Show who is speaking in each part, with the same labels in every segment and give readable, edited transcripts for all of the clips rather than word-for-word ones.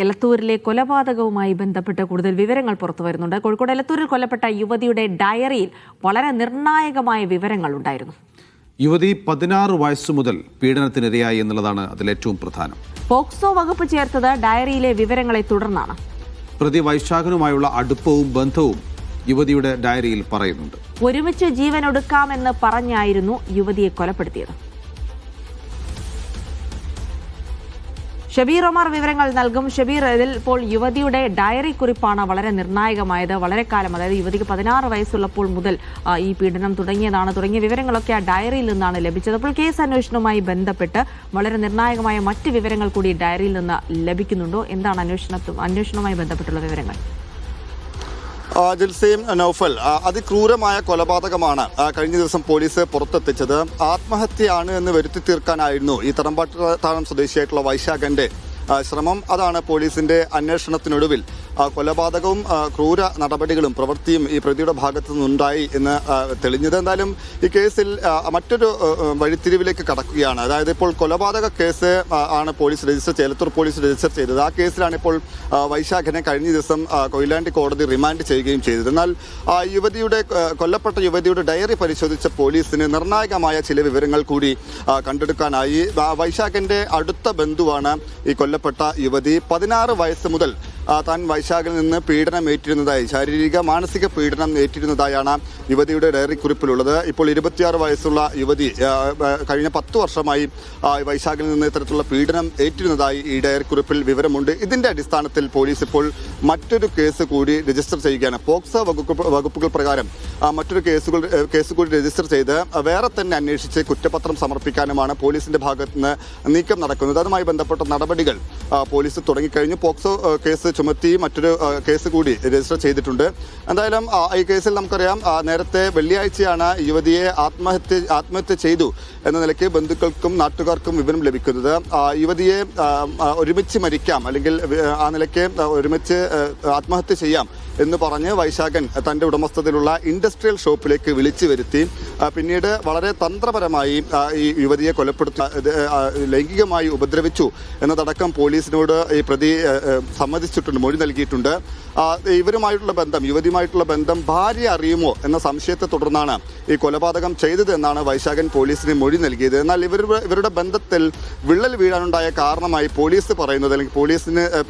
Speaker 1: എലത്തൂരിലെ കൊലപാതകവുമായി ബന്ധപ്പെട്ട് കൂടുതൽ വിവരങ്ങൾ പുറത്തു വരുന്നുണ്ട്. കോഴിക്കോട് എലത്തൂരിൽ കൊല്ലപ്പെട്ട യുവതിയുടെ ഡയറിയിൽ വളരെ നിർണായകമായ വിവരങ്ങൾ ഉണ്ടായിരുന്നു.
Speaker 2: യുവതി 16 വയസ്സു മുതൽ പീഡനത്തിനിരയായി എന്നുള്ളതാണ് അതിലേറ്റവും പ്രധാനം.
Speaker 1: പോക്സോ വകുപ്പ് ചേർത്തത് ഡയറിയിലെ വിവരങ്ങളെ തുടർന്നാണ്.
Speaker 2: പ്രതി വൈശാഖനുമായുള്ള അടുപ്പവും ബന്ധവും യുവതിയുടെ ഡയറിയിൽ പറയുന്നുണ്ട്.
Speaker 1: ഒരുമിച്ച് ജീവനൊടുക്കാമെന്ന് പറഞ്ഞായിരുന്നു യുവതിയെ കൊലപ്പെടുത്തിയത്. ഷബീർ ഒമാർ വിവരങ്ങൾ നൽകും. ഷബീർ, ഇതിൽ ഇപ്പോൾ യുവതിയുടെ ഡയറി കുറിപ്പാണ് വളരെ നിർണായകമായത്. വളരെ കാലം, അതായത് യുവതിക്ക് 16 വയസ്സുള്ളപ്പോൾ മുതൽ ഈ പീഡനം തുടങ്ങിയ വിവരങ്ങളൊക്കെ ആ ഡയറിയിൽ നിന്നാണ് ലഭിച്ചത്. അപ്പോൾ കേസ് അന്വേഷണവുമായി ബന്ധപ്പെട്ട് വളരെ നിർണായകമായ മറ്റ് വിവരങ്ങൾ കൂടി ഡയറിയിൽ നിന്ന് ലഭിക്കുന്നുണ്ടോ? എന്താണ് അന്വേഷണവുമായി ബന്ധപ്പെട്ടുള്ള വിവരങ്ങൾ?
Speaker 3: ജിൽസയും നൗഫൽ, അതിക്രൂരമായ കൊലപാതകമാണ് കഴിഞ്ഞ ദിവസം പോലീസ് പുറത്തെത്തിച്ചത്. ആത്മഹത്യയാണ് എന്ന് വരുത്തി തീർക്കാനായിരുന്നു ഈ തറമ്പാട്ടുതാഴം സ്വദേശിയായിട്ടുള്ള വൈശാഖന്റെ ശ്രമം. അതാണ് പോലീസിന്റെ അന്വേഷണത്തിനൊടുവിൽ കൊലപാതകവും ക്രൂര നടപടികളും പ്രവൃത്തിയും ഈ പ്രതിയുടെ ഭാഗത്തു നിന്നുണ്ടായി എന്ന് തെളിഞ്ഞത്. എന്തായാലും ഈ കേസിൽ മറ്റൊരു വഴിത്തിരിവിലേക്ക് കടക്കുകയാണ്. അതായത് ഇപ്പോൾ കൊലപാതക കേസ് ആണ് എലത്തൂർ പോലീസ് രജിസ്റ്റർ ചെയ്തത്. ആ കേസിലാണ് ഇപ്പോൾ വൈശാഖനെ കഴിഞ്ഞ ദിവസം കൊയിലാണ്ടി കോടതി റിമാൻഡ് ചെയ്യുകയും ചെയ്തത്. എന്നാൽ കൊല്ലപ്പെട്ട യുവതിയുടെ ഡയറി പരിശോധിച്ച പോലീസിന് നിർണായകമായ ചില വിവരങ്ങൾ കൂടി കണ്ടെടുക്കാനായി. വൈശാഖന്റെ അടുത്ത ബന്ധുവാണ് ഈ കൊല്ലപ്പെട്ട യുവതി. 16 വയസ്സ് മുതൽ താൻ വൈശാഖിൽ നിന്ന് ശാരീരിക മാനസിക പീഡനം ഏറ്റിരുന്നതായാണ് യുവതിയുടെ ഡയറി കുറിപ്പിലുള്ളത്. ഇപ്പോൾ 26 വയസ്സുള്ള യുവതി കഴിഞ്ഞ 10 വർഷമായി വൈശാഖിൽ നിന്ന് ഇത്തരത്തിലുള്ള പീഡനം ഏറ്റിരുന്നതായി ഈ ഡയറി കുറിപ്പിൽ വിവരമുണ്ട്. ഇതിന്റെ അടിസ്ഥാനത്തിൽ പോലീസ് ഇപ്പോൾ മറ്റൊരു കേസ് കൂടി രജിസ്റ്റർ ചെയ്യുകയാണ്. പോക്സോ വകുപ്പുകൾ പ്രകാരം മറ്റൊരു കേസ് കൂടി രജിസ്റ്റർ ചെയ്ത് വേറെ തന്നെ അന്വേഷിച്ച് കുറ്റപത്രം സമർപ്പിക്കാനുമാണ് പോലീസിന്റെ ഭാഗത്ത് നിന്ന് നീക്കം നടക്കുന്നത്. അതുമായി ബന്ധപ്പെട്ട നടപടികൾ പോലീസ് തുടങ്ങിക്കഴിഞ്ഞു. പോക്സോ കേസ് ചുമത്തി മറ്റൊരു കേസ് കൂടി രജിസ്റ്റർ ചെയ്തിട്ടുണ്ട്. എന്തായാലും ഈ കേസിൽ നമുക്കറിയാം, നേരത്തെ വെള്ളിയാഴ്ചയാണ് യുവതിയെ ആത്മഹത്യ ചെയ്തു എന്ന നിലയ്ക്ക് ബന്ധുക്കൾക്കും നാട്ടുകാർക്കും വിവരം ലഭിക്കുന്നത്. യുവതിയെ ഒരുമിച്ച് മരിക്കാം, അല്ലെങ്കിൽ ആ നിലയ്ക്ക് ഒരുമിച്ച് ആത്മഹത്യ ചെയ്യാം എന്ന് പറഞ്ഞ് വൈശാഖൻ തന്റെ ഉടമസ്ഥതയിലുള്ള ഇൻഡസ്ട്രിയൽ ഷോപ്പിലേക്ക് വിളിച്ചു വരുത്തി പിന്നീട് വളരെ തന്ത്രപരമായി ഈ യുവതിയെ ലൈംഗികമായി ഉപദ്രവിച്ചു എന്നതടക്കം പോലീസിനോട് ഈ പ്രതി സമ്മതിച്ചിട്ടുണ്ട്, മൊഴി നൽകിയിട്ടുണ്ട്. യുവതിയുമായിട്ടുള്ള ബന്ധം ഭാര്യ അറിയുമോ എന്ന സംശയത്തെ തുടർന്നാണ് ഈ കൊലപാതകം ചെയ്തത് എന്നാണ് വൈശാഖൻ പോലീസിന് മൊഴി നൽകിയത്. എന്നാൽ ഇവരുടെ ബന്ധത്തിൽ വിള്ളൽ വീഴാനുണ്ടായ കാരണമായി പോലീസ് പറയുന്നത്, അല്ലെങ്കിൽ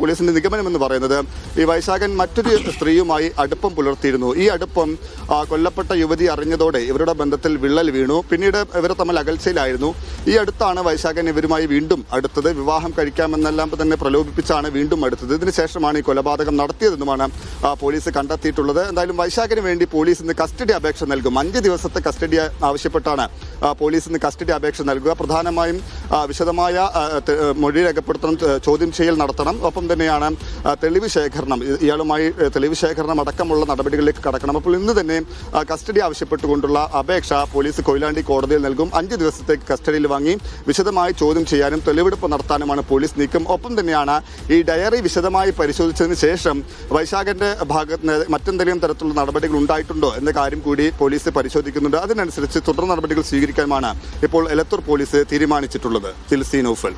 Speaker 3: പോലീസിന്റെ നിഗമനം എന്ന് പറയുന്നത്, ഈ വൈശാഖൻ മറ്റൊരു സ്ത്രീയുമായി അടുപ്പം പുലർത്തിയിരുന്നു. ഈ അടുപ്പം കൊല്ലപ്പെട്ട യുവതി അറിഞ്ഞതോടെ ഇവരുടെ ബന്ധത്തിൽ വിള്ളൽ വീണു. പിന്നീട് ഇവർ തമ്മിൽ അകൽച്ചയിലായിരുന്നു. ഈ അടുത്താണ് വൈശാഖൻ ഇവരുമായി വീണ്ടും അടുത്തത്. വിവാഹം കഴിക്കാമെന്നെല്ലാം തന്നെ പ്രലോഭിപ്പിച്ചാണ് വീണ്ടും അടുത്തത്. ഇതിനുശേഷമാണ് ഈ കൊലപാതകം നടത്തിയതെന്നുമാണ് പോലീസ് കണ്ടെത്തിയിട്ടുള്ളത്. എന്തായാലും വൈശാഖിന് വേണ്ടി പോലീസ് ഇന്ന് കസ്റ്റഡി അപേക്ഷ നൽകും. 5 ദിവസത്തെ കസ്റ്റഡി ആവശ്യപ്പെട്ടാണ് പോലീസ് ഇന്ന് കസ്റ്റഡി അപേക്ഷ നൽകുക. പ്രധാനമായും വിശദമായ മൊഴി രേഖപ്പെടുത്തണം, ചോദ്യം ചെയ്യൽ നടത്തണം. ഒപ്പം തന്നെയാണ് ഇയാളുമായി തെളിവ് ശേഖരണം അടക്കമുള്ള നടപടികളിലേക്ക് കടക്കണം. അപ്പോൾ ഇന്ന് തന്നെ കസ്റ്റഡി ആവശ്യപ്പെട്ടുകൊണ്ടുള്ള അപേക്ഷ പോലീസ് കൊയിലാണ്ടി കോടതിയിൽ നൽകും. 5 ദിവസത്തേക്ക് കസ്റ്റഡിയിൽ വാങ്ങി വിശദമായി ചോദ്യം ചെയ്യാനും തെളിവെടുപ്പ് നടത്താനുമാണ് പോലീസ് നീക്കം. ഒപ്പം തന്നെയാണ് ഈ ഡയറി വിശദമായി പരിശോധിച്ചതിന് ശേഷം വൈശാഖന്റെ ഭാഗത്ത് മറ്റെന്തെങ്കിലും തരത്തിലുള്ള നടപടികൾ ഉണ്ടായിട്ടുണ്ടോ എന്ന കാര്യം കൂടി പോലീസ് പരിശോധിക്കുന്നുണ്ട്. അതിനനുസരിച്ച് തുടർ നടപടികൾ സ്വീകരിക്കാനുമാണ് ഇപ്പോൾ എലത്തൂർ പോലീസ് തീരുമാനിച്ചിട്ടുള്ളത്. ജിൽസി, നൗഫൽ.